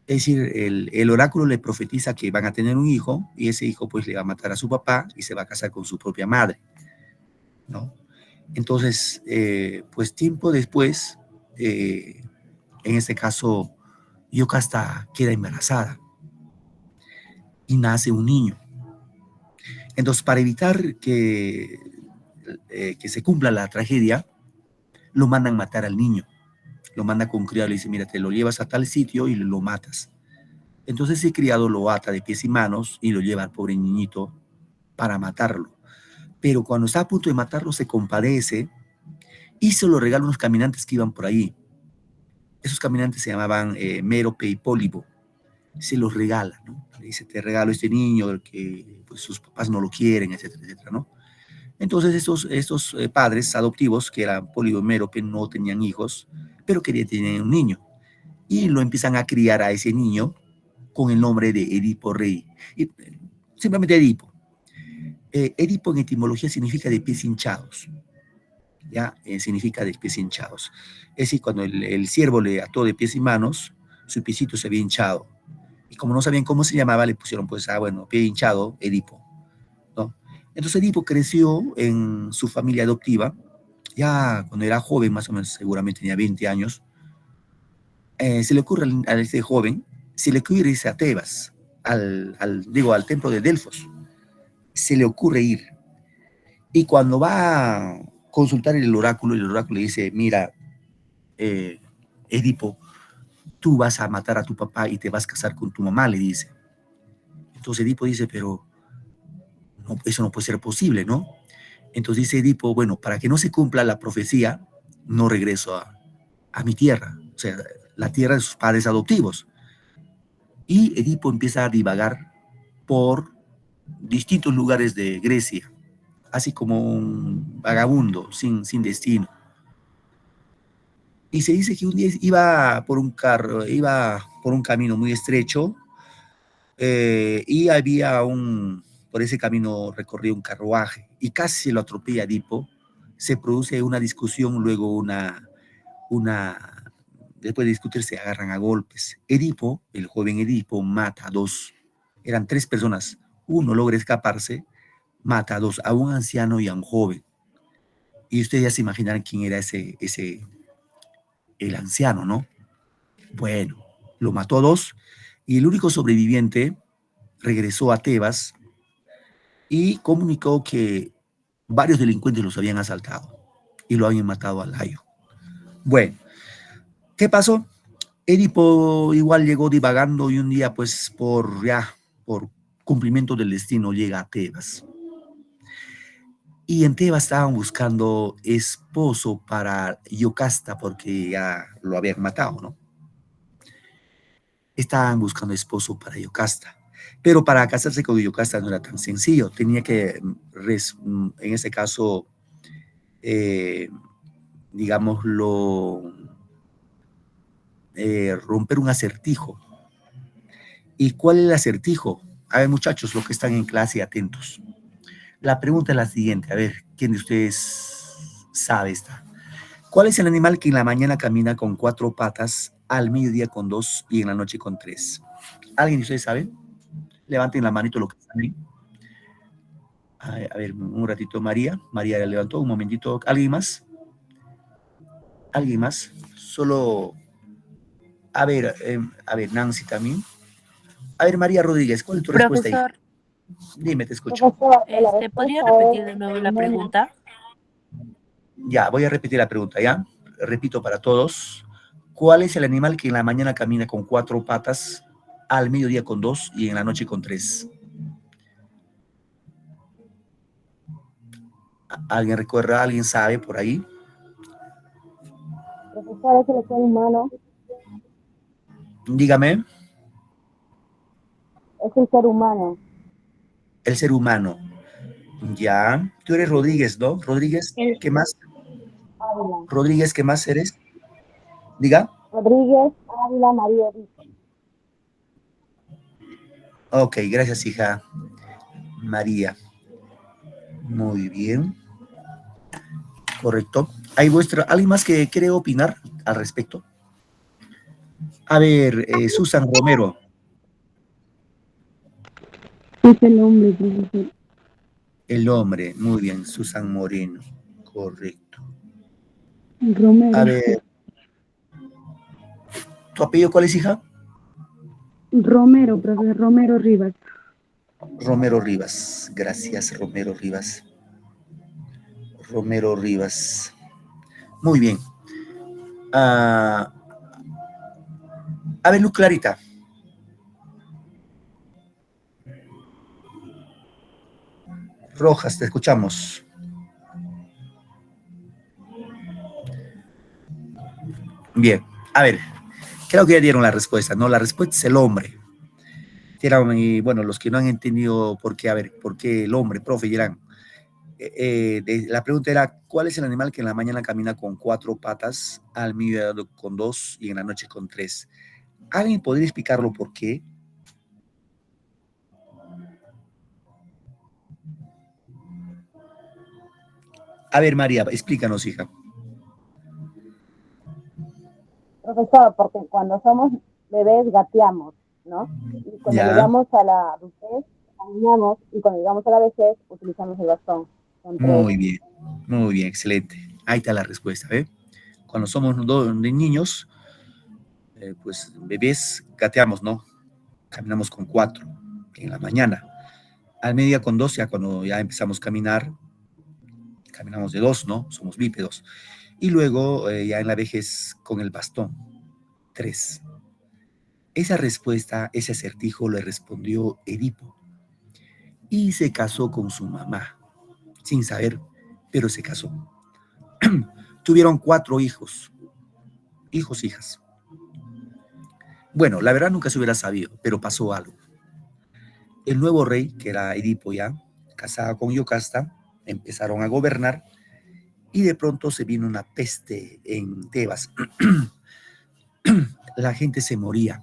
Es decir, el oráculo le profetiza que van a tener un hijo, y ese hijo pues le va a matar a su papá y se va a casar con su propia madre, ¿no? Entonces, pues tiempo después, en este caso, Yocasta queda embarazada y nace un niño. Entonces, para evitar que se cumpla la tragedia, lo mandan matar al niño. Lo manda con un criado, le dice, mira, te lo llevas a tal sitio y lo matas. Entonces ese criado lo ata de pies y manos y lo lleva al pobre niñito para matarlo. Pero cuando está a punto de matarlo, se compadece y se lo regala a unos caminantes que iban por ahí. Esos caminantes se llamaban Mérope y Pólibo. Se los regala, ¿no? Le dice, te regalo este niño, que pues, sus papás no lo quieren, etcétera, etcétera, ¿no? Entonces estos padres adoptivos, que eran Pólibo y Mérope, no tenían hijos, pero querían tener un niño. Y lo empiezan a criar a ese niño con el nombre de Edipo Rey. Y, simplemente Edipo. Edipo en etimología significa de pies hinchados. ¿Ya? Significa de pies hinchados. Es decir, cuando el ciervo le ató de pies y manos, su piecito se había hinchado. Y como no sabían cómo se llamaba, le pusieron, pues, bueno, pie hinchado, Edipo, ¿no? Entonces Edipo creció en su familia adoptiva. Ya cuando era joven, más o menos, seguramente tenía 20 años, se le ocurre a este joven, se le ocurre irse a Tebas, al templo de Delfos. Se le ocurre ir. Y cuando va a consultar el oráculo le dice, mira, Edipo, tú vas a matar a tu papá y te vas a casar con tu mamá, le dice. Entonces Edipo dice, pero no, eso no puede ser posible, ¿no? Entonces dice Edipo, bueno, para que no se cumpla la profecía, no regreso a mi tierra, o sea, la tierra de sus padres adoptivos. Y Edipo empieza a divagar por distintos lugares de Grecia, así como un vagabundo sin destino. Y se dice que un día iba por un camino muy estrecho, y por ese camino recorría un carruaje y casi se lo atropella Edipo. Se produce una discusión, luego después de discutir se agarran a golpes. Edipo, el joven Edipo, mata a dos, eran tres personas, uno logra escaparse, mata a dos, a un anciano y a un joven. Y ustedes ya se imaginarán quién era el anciano, ¿no? Bueno, lo mató a dos y el único sobreviviente regresó a Tebas y comunicó que varios delincuentes los habían asaltado y lo habían matado a Layo. Bueno, ¿qué pasó? Edipo igual llegó divagando y un día, pues, por cumplimiento del destino, llega a Tebas. Y en Tebas estaban buscando esposo para Yocasta porque ya lo habían matado, ¿no? Estaban buscando esposo para Yocasta. Pero para casarse con Yocasta no era tan sencillo. Tenía que, en este caso, digámoslo, romper un acertijo. ¿Y cuál es el acertijo? A ver, muchachos, los que están en clase, atentos. La pregunta es la siguiente. A ver, ¿quién de ustedes sabe esta? ¿Cuál es el animal que en la mañana camina con 4 patas, al mediodía con 2 y en la noche con 3? ¿Alguien de ustedes sabe? Levanten la manito lo que saben. A ver, un ratito, María. María levantó, un momentito. ¿Alguien más? ¿Alguien más? Solo, a ver, Nancy también. A ver, María Rodríguez, ¿cuál es tu respuesta, hija? Profesor, Dime, te escucho. Profesor, la ¿podría respuesta repetir es de nuevo la Jimena. pregunta? Ya, voy a repetir la pregunta, ¿ya? Repito para todos. ¿Cuál es el animal que en la mañana camina con 4 patas, al mediodía con 2 y en la noche con 3? ¿Alguien recuerda? ¿Alguien sabe por ahí? Profesor, es el ser humano. Dígame. Es el ser humano. El ser humano. Ya. Tú eres Rodríguez, ¿no? Rodríguez, ¿qué más? Ávila. Rodríguez, ¿qué más eres? Diga. Rodríguez, Ávila, María Edith. Ok, gracias, hija. María. Muy bien. Correcto. ¿Alguien más que quiere opinar al respecto? A ver, Susan Romero. Es el hombre, profesor. El hombre, muy bien, Susan Moreno. Correcto. Romero. A ver, ¿tu apellido cuál es, hija? Romero, profesor. Romero Rivas. Romero Rivas. Gracias, Romero Rivas. Romero Rivas. Muy bien. A ver, Luz Clarita. Rojas, te escuchamos. Bien, a ver, creo que ya dieron la respuesta, ¿no? La respuesta es el hombre. Y bueno, los que no han entendido por qué, a ver, por qué el hombre, profe, dirán. La pregunta era, ¿cuál es el animal que en la mañana camina con 4 patas, al mediodía con 2 y en la noche con 3? ¿Alguien podría explicarlo por qué? A ver, María, explícanos, hija. Profesor, porque cuando somos bebés gateamos, ¿no? Y cuando Ya, llegamos a la adultez, caminamos, y cuando llegamos a la vejez, utilizamos el bastón. Son tres. muy bien, excelente. Ahí está la respuesta, ¿eh? Cuando somos de niños, pues bebés, gateamos, ¿no? Caminamos con 4 en la mañana. Al mediodía con 2, ya cuando ya empezamos a caminar, caminamos de 2, ¿no? Somos bípedos. Y luego, ya en la vejez, con el bastón, 3. Esa respuesta, ese acertijo, le respondió Edipo. Y se casó con su mamá, sin saber, pero se casó. Tuvieron 4 hijos, hijas. Bueno, la verdad nunca se hubiera sabido, pero pasó algo. El nuevo rey, que era Edipo ya, casado con Yocasta, empezaron a gobernar y de pronto se vino una peste en Tebas. La gente se moría.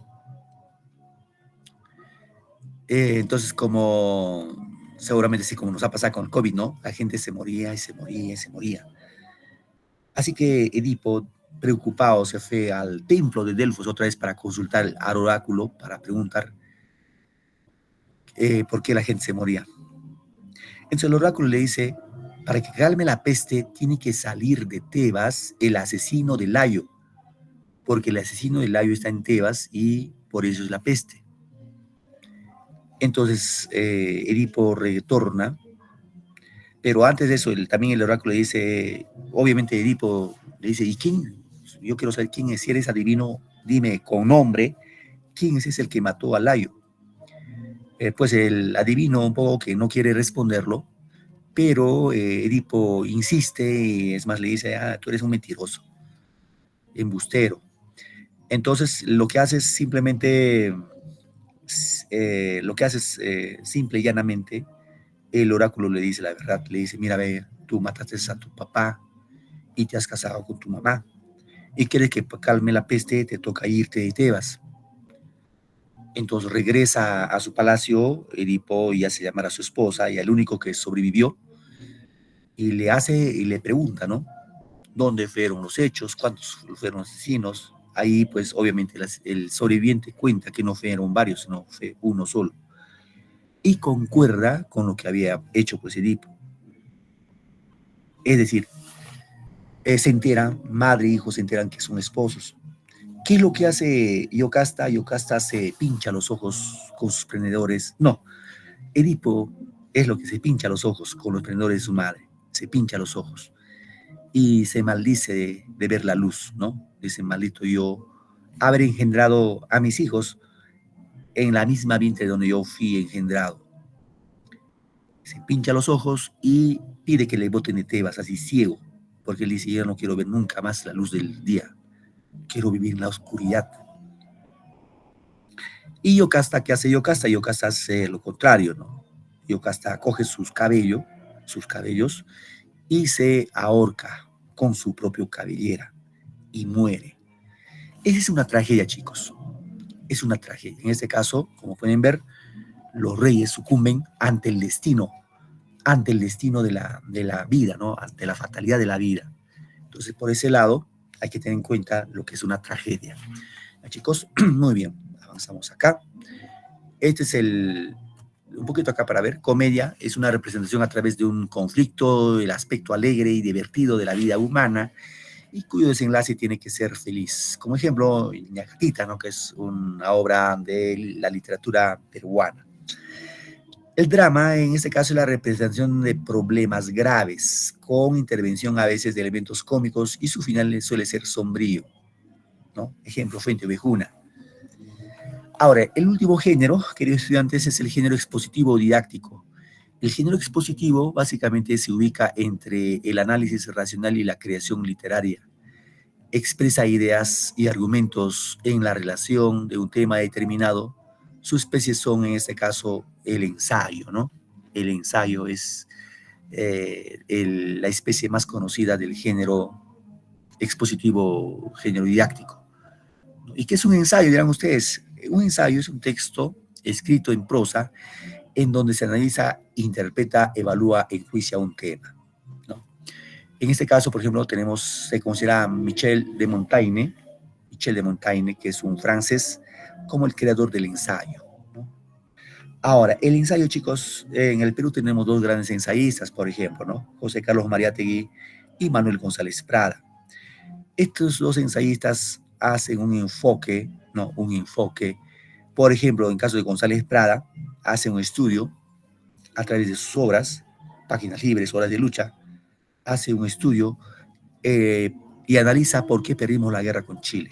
Entonces, como seguramente sí, como nos ha pasado con el COVID, ¿no? La gente se moría y se moría y se moría. Así que Edipo, preocupado, se fue al templo de Delfos otra vez para consultar al oráculo, para preguntar por qué la gente se moría. Entonces el oráculo le dice, para que calme la peste, tiene que salir de Tebas el asesino de Layo, porque el asesino de Layo está en Tebas y por eso es la peste. Entonces Edipo retorna, pero antes de eso también el oráculo le dice, obviamente Edipo le dice, ¿y quién? Yo quiero saber quién es, si eres adivino, dime con nombre, ¿quién es ese el que mató a Layo? Pues el adivino un poco que no quiere responderlo, pero Edipo insiste y es más le dice, tú eres un mentiroso, embustero. Entonces lo que hace es simplemente, simple y llanamente, el oráculo le dice la verdad, le dice, mira, ve, tú mataste a tu papá y te has casado con tu mamá y quieres que calme la peste, te toca irte de Tebas. Entonces regresa a su palacio, Edipo, y hace llamar a su esposa y al único que sobrevivió y le pregunta, ¿no? ¿Dónde fueron los hechos? ¿Cuántos fueron asesinos? Ahí, pues, obviamente, el sobreviviente cuenta que no fueron varios, sino fue uno solo. Y concuerda con lo que había hecho, pues, Edipo. Es decir, se enteran, madre e hijo se enteran que son esposos. ¿Qué es lo que hace Yocasta? Yocasta se pincha los ojos con sus prendedores. No, Edipo es lo que se pincha los ojos con los prendedores de su madre. Se pincha los ojos y se maldice de ver la luz, ¿no? Dice, maldito yo, haber engendrado a mis hijos en la misma vientre donde yo fui engendrado. Se pincha los ojos y pide que le boten de Tebas, así ciego, porque él dice, yo no quiero ver nunca más la luz del día, quiero vivir en la oscuridad. Y Yocasta, ¿qué hace Yocasta? Yocasta hace lo contrario, ¿no? Yocasta coge sus cabellos, y se ahorca con su propia cabellera y muere. Esa es una tragedia, chicos. Es una tragedia. En este caso, como pueden ver, los reyes sucumben ante el destino de la vida, ¿no? Ante la fatalidad de la vida. Entonces, por ese lado, hay que tener en cuenta lo que es una tragedia. ¿Ya, chicos? Muy bien, avanzamos acá. Este es un poquito acá para ver. Comedia es una representación a través de un conflicto, el aspecto alegre y divertido de la vida humana, y cuyo desenlace tiene que ser feliz. Como ejemplo, Ñacatita, ¿no? Que es una obra de la literatura peruana. El drama, en este caso, es la representación de problemas graves, con intervención a veces de elementos cómicos, y su final suele ser sombrío, ¿no? Ejemplo, Fuente Ovejuna. Ahora, el último género, queridos estudiantes, es el género expositivo didáctico. El género expositivo básicamente se ubica entre el análisis racional y la creación literaria. Expresa ideas y argumentos en la relación de un tema determinado. Sus especies son, en este caso, el ensayo, ¿no? El ensayo es la especie más conocida del género expositivo, género didáctico. ¿Y qué es un ensayo? Dirán ustedes. Un ensayo es un texto escrito en prosa en donde se analiza, interpreta, evalúa, enjuicia un tema, ¿no? En este caso, por ejemplo, se considera Michel de Montaigne, que es un francés, como el creador del ensayo, ¿no? Ahora, el ensayo, chicos, en el Perú tenemos dos grandes ensayistas, por ejemplo, ¿no? José Carlos Mariátegui y Manuel González Prada. Estos dos ensayistas hacen un enfoque, ¿no? Un enfoque, por ejemplo, en caso de González Prada, hace un estudio a través de sus obras, Páginas Libres, Horas de Lucha, hace un estudio y analiza por qué perdimos la guerra con Chile,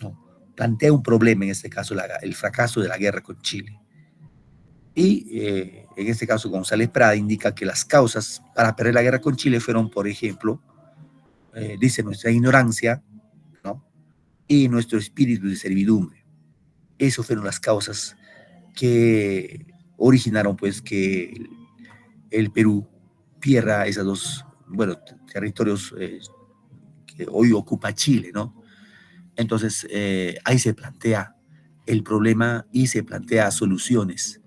¿no? Plantea un problema, en este caso, el fracaso de la guerra con Chile. Y en este caso, González Prada indica que las causas para perder la guerra con Chile fueron, por ejemplo, dice, nuestra ignorancia, ¿no? Y nuestro espíritu de servidumbre. Esas fueron las causas que originaron, pues, que el Perú pierda esos dos, bueno, territorios que hoy ocupa Chile, ¿no? Entonces, ahí se plantea el problema y se plantea soluciones.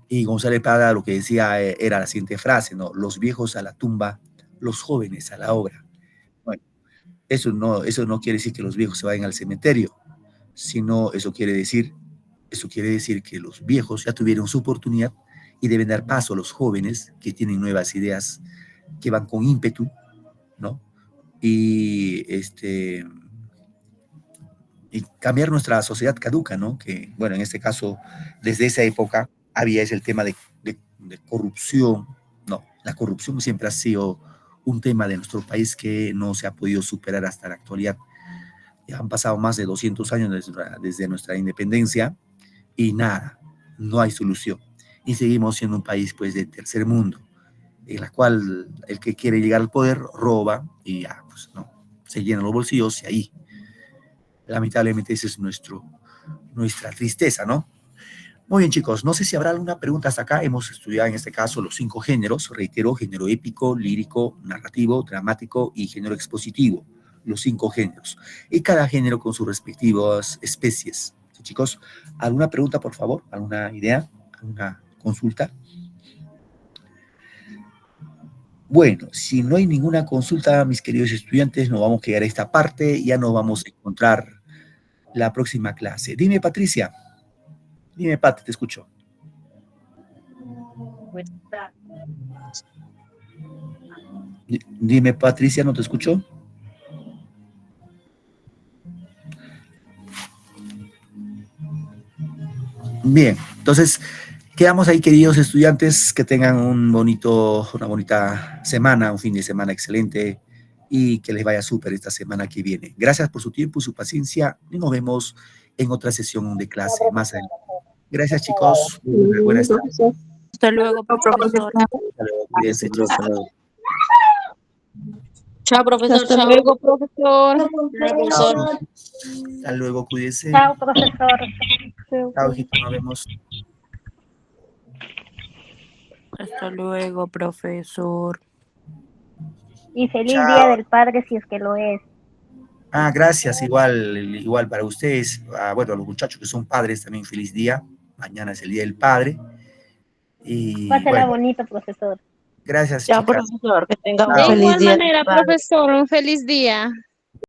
Y González Prada lo que decía era la siguiente frase, ¿no? Los viejos a la tumba, los jóvenes a la obra. Bueno, eso no quiere decir que los viejos se vayan al cementerio, sino eso quiere decir que los viejos ya tuvieron su oportunidad y deben dar paso a los jóvenes que tienen nuevas ideas, que van con ímpetu, ¿no? Y cambiar nuestra sociedad caduca, ¿no? Que, bueno, en este caso, desde esa época había ese el tema de corrupción, ¿no? La corrupción siempre ha sido un tema de nuestro país que no se ha podido superar hasta la actualidad. Ya han pasado más de 200 años desde nuestra independencia y nada, no hay solución. Y seguimos siendo un país, pues, de tercer mundo, en la cual el que quiere llegar al poder roba y ya, pues, no, se llenan los bolsillos y ahí. Lamentablemente esa es nuestra tristeza, ¿no? Muy bien, chicos, no sé si habrá alguna pregunta hasta acá. Hemos estudiado en este caso los 5 géneros, reitero, género épico, lírico, narrativo, dramático y género expositivo, los 5 géneros. Y cada género con sus respectivas especies. ¿Sí, chicos? ¿Alguna pregunta, por favor? ¿Alguna idea? ¿Alguna consulta? Bueno, si no hay ninguna consulta, mis queridos estudiantes, nos vamos a quedar a esta parte y ya nos vamos a encontrar la próxima clase. Dime, Patricia. Dime, Pati, te escucho. Buenas tardes. Dime, Patricia, ¿no te escucho? Bien, entonces quedamos ahí, queridos estudiantes, que tengan una bonita semana, un fin de semana excelente y que les vaya súper esta semana que viene. Gracias por su tiempo y su paciencia y nos vemos en otra sesión de clase más adelante. Gracias, chicos. Buenas tardes. Hasta luego, profesor. Hasta luego, cuídense, chao. Chao, profesor. Hasta Chao. luego, profesor. Profesor. Hasta luego, cuídense. Chao, profesor. Chao, hijito, nos vemos. Hasta luego, profesor. Y feliz Chao. Día del Padre si es que lo es. Gracias, igual para ustedes, bueno, a los muchachos que son padres también feliz día. Mañana es el Día del Padre. Y Pásala bueno, bonito, profesor. gracias, Chao, chicas. profesor. Que tenga un Chao. De feliz igual día. manera, profesor, un feliz día.